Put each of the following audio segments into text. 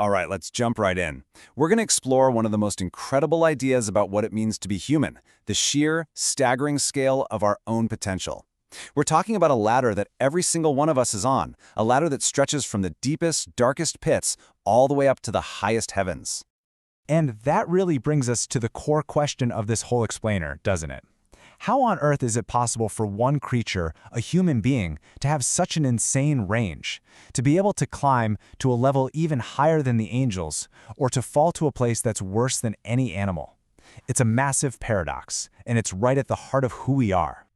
All right, let's jump right in. We're going to explore one of the most incredible ideas about what it means to be human, the sheer, staggering scale of our own potential. We're talking about a ladder that every single one of us is on, a ladder that stretches from the deepest, darkest pits all the way up to the highest heavens. And that really brings us to the core question of this whole explainer, doesn't it? How on earth is it possible for one creature, a human being, to have such an insane range? To be able to climb to a level even higher than the angels, or to fall to a place that's worse than any animal? It's a massive paradox, and it's right at the heart of who we are.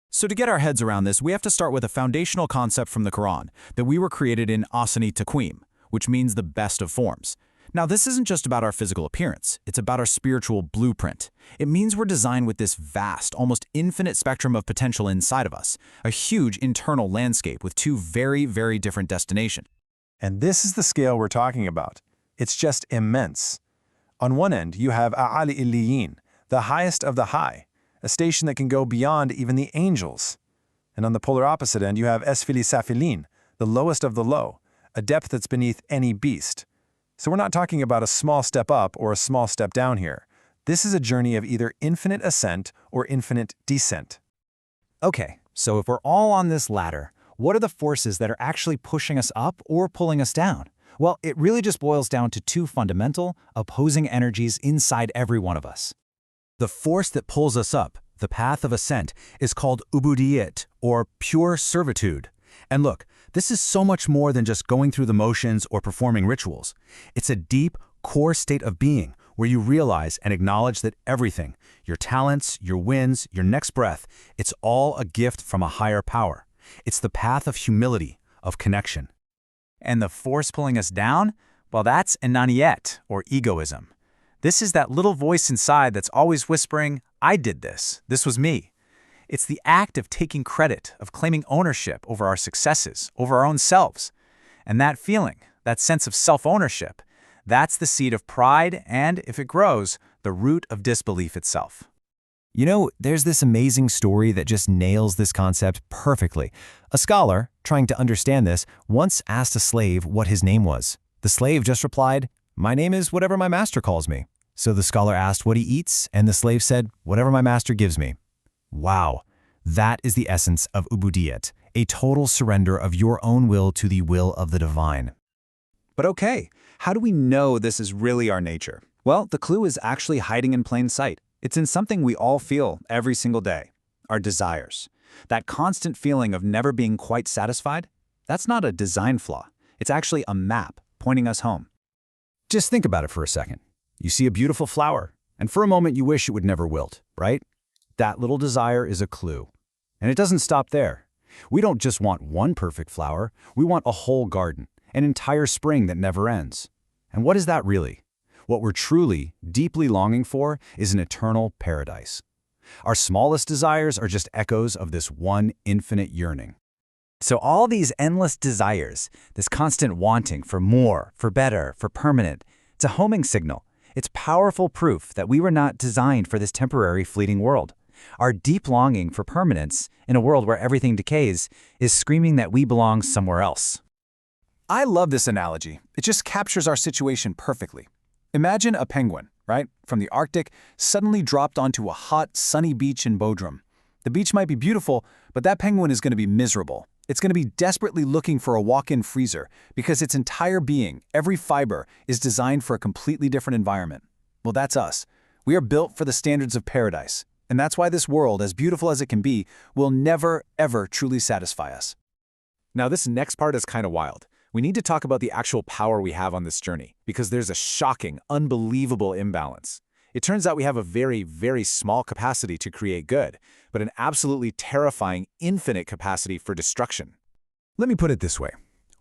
So to get our heads around this, we have to start with a foundational concept from the Quran, that we were created in Ahsani Taqweem, which means the best of forms. Now, this isn't just about our physical appearance, it's about our spiritual blueprint. It means we're designed with this vast, almost infinite spectrum of potential inside of us, a huge internal landscape with two very, very different destinations. And this is the scale we're talking about. It's just immense. On one end, you have A'ali Illiyin, the highest of the high, a station that can go beyond even the angels. And on the polar opposite end, you have Esfili Safilin, the lowest of the low, a depth that's beneath any beast. So we're not talking about a small step up or a small step down here. This is a journey of either infinite ascent or infinite descent. Okay, so if we're all on this ladder, what are the forces that are actually pushing us up or pulling us down? Well, it really just boils down to two fundamental, opposing energies inside every one of us. The force that pulls us up, the path of ascent, is called ubudiyat, or pure servitude. And look, this is so much more than just going through the motions or performing rituals. It's a deep, core state of being where you realize and acknowledge that everything, your talents, your wins, your next breath, it's all a gift from a higher power. It's the path of humility, of connection. And the force pulling us down? Well, that's ananiyet, or egoism. This is that little voice inside that's always whispering, I did this, this was me. It's the act of taking credit, of claiming ownership over our successes, over our own selves. And that feeling, that sense of self-ownership, that's the seed of pride and, if it grows, the root of disbelief itself. You know, there's this amazing story that just nails this concept perfectly. A scholar, trying to understand this, once asked a slave what his name was. The slave just replied, "My name is whatever my master calls me." So the scholar asked what he eats, and the slave said, "Whatever my master gives me." Wow, that is the essence of ubudiyat, a total surrender of your own will to the will of the divine. But okay, how do we know this is really our nature? Well, the clue is actually hiding in plain sight. It's in something we all feel every single day, our desires. That constant feeling of never being quite satisfied, that's not a design flaw. It's actually a map pointing us home. Just think about it for a second. You see a beautiful flower, and for a moment you wish it would never wilt, right? That little desire is a clue. And it doesn't stop there. We don't just want one perfect flower, we want a whole garden, an entire spring that never ends. And what is that really? What we're truly, deeply longing for is an eternal paradise. Our smallest desires are just echoes of this one infinite yearning. So all these endless desires, this constant wanting for more, for better, for permanent, it's a homing signal. It's powerful proof that we were not designed for this temporary, fleeting world. Our deep longing for permanence in a world where everything decays is screaming that we belong somewhere else. I love this analogy. It just captures our situation perfectly. Imagine a penguin, right, from the Arctic, suddenly dropped onto a hot, sunny beach in Bodrum. The beach might be beautiful, but that penguin is going to be miserable. It's going to be desperately looking for a walk-in freezer because its entire being, every fiber, is designed for a completely different environment. Well, that's us. We are built for the standards of paradise. And that's why this world, as beautiful as it can be, will never, ever truly satisfy us. Now, this next part is kind of wild. We need to talk about the actual power we have on this journey, because there's a shocking, unbelievable imbalance. It turns out we have a very, very small capacity to create good, but an absolutely terrifying, infinite capacity for destruction. Let me put it this way.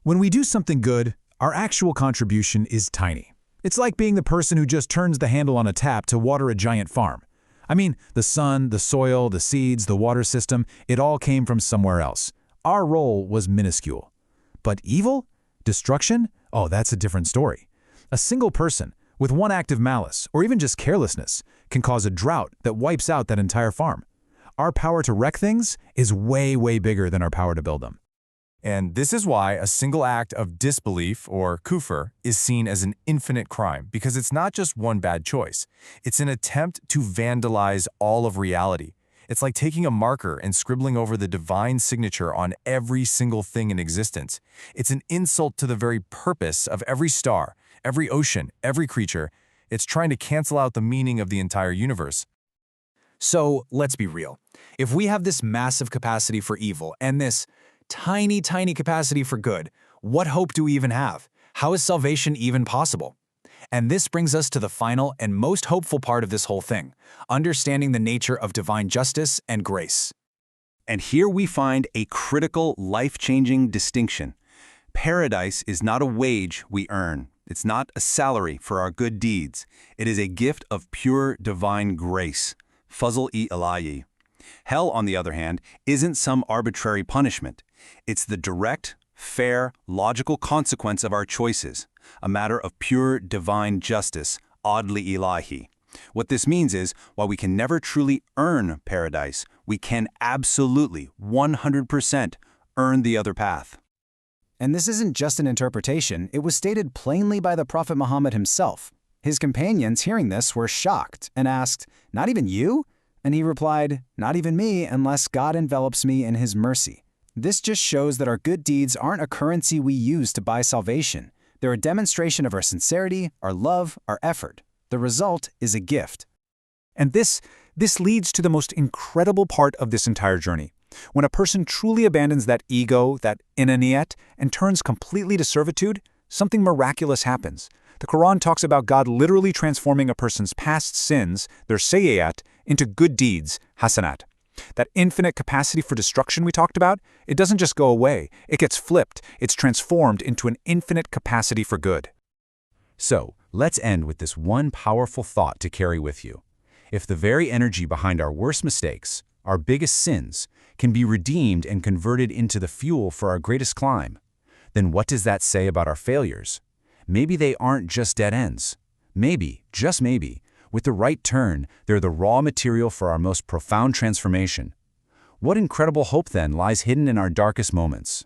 When we do something good, our actual contribution is tiny. It's like being the person who just turns the handle on a tap to water a giant farm. I mean, the sun, the soil, the seeds, the water system, it all came from somewhere else. Our role was minuscule. But evil? Destruction? Oh, that's a different story. A single person, with one act of malice, or even just carelessness, can cause a drought that wipes out that entire farm. Our power to wreck things is way, way bigger than our power to build them. And this is why a single act of disbelief, or kufr, is seen as an infinite crime, because it's not just one bad choice. It's an attempt to vandalize all of reality. It's like taking a marker and scribbling over the divine signature on every single thing in existence. It's an insult to the very purpose of every star, every ocean, every creature. It's trying to cancel out the meaning of the entire universe. So let's be real. If we have this massive capacity for evil and this tiny, tiny capacity for good, what hope do we even have? How is salvation even possible? And this brings us to the final and most hopeful part of this whole thing, understanding the nature of divine justice and grace. And here we find a critical, life-changing distinction. Paradise is not a wage we earn. It's not a salary for our good deeds. It is a gift of pure divine grace, fazl-i-ilahi. Hell, on the other hand, isn't some arbitrary punishment. It's the direct, fair, logical consequence of our choices, a matter of pure divine justice, adl-i-ilahi. What this means is, while we can never truly earn paradise, we can absolutely, 100%, earn the other path. And this isn't just an interpretation, it was stated plainly by the Prophet Muhammad himself. His companions, hearing this, were shocked and asked, "Not even you?" And he replied, "Not even me, unless God envelops me in His mercy." This just shows that our good deeds aren't a currency we use to buy salvation. They're a demonstration of our sincerity, our love, our effort. The result is a gift. And this leads to the most incredible part of this entire journey. When a person truly abandons that ego, that inaniyat, and turns completely to servitude, something miraculous happens. The Quran talks about God literally transforming a person's past sins, their sayyat, into good deeds, hasanat. That infinite capacity for destruction we talked about, it doesn't just go away, it gets flipped, it's transformed into an infinite capacity for good. So, let's end with this one powerful thought to carry with you. If the very energy behind our worst mistakes, our biggest sins, can be redeemed and converted into the fuel for our greatest climb, then what does that say about our failures? Maybe they aren't just dead ends. Maybe, just maybe, with the right turn, they're the raw material for our most profound transformation. What incredible hope then lies hidden in our darkest moments?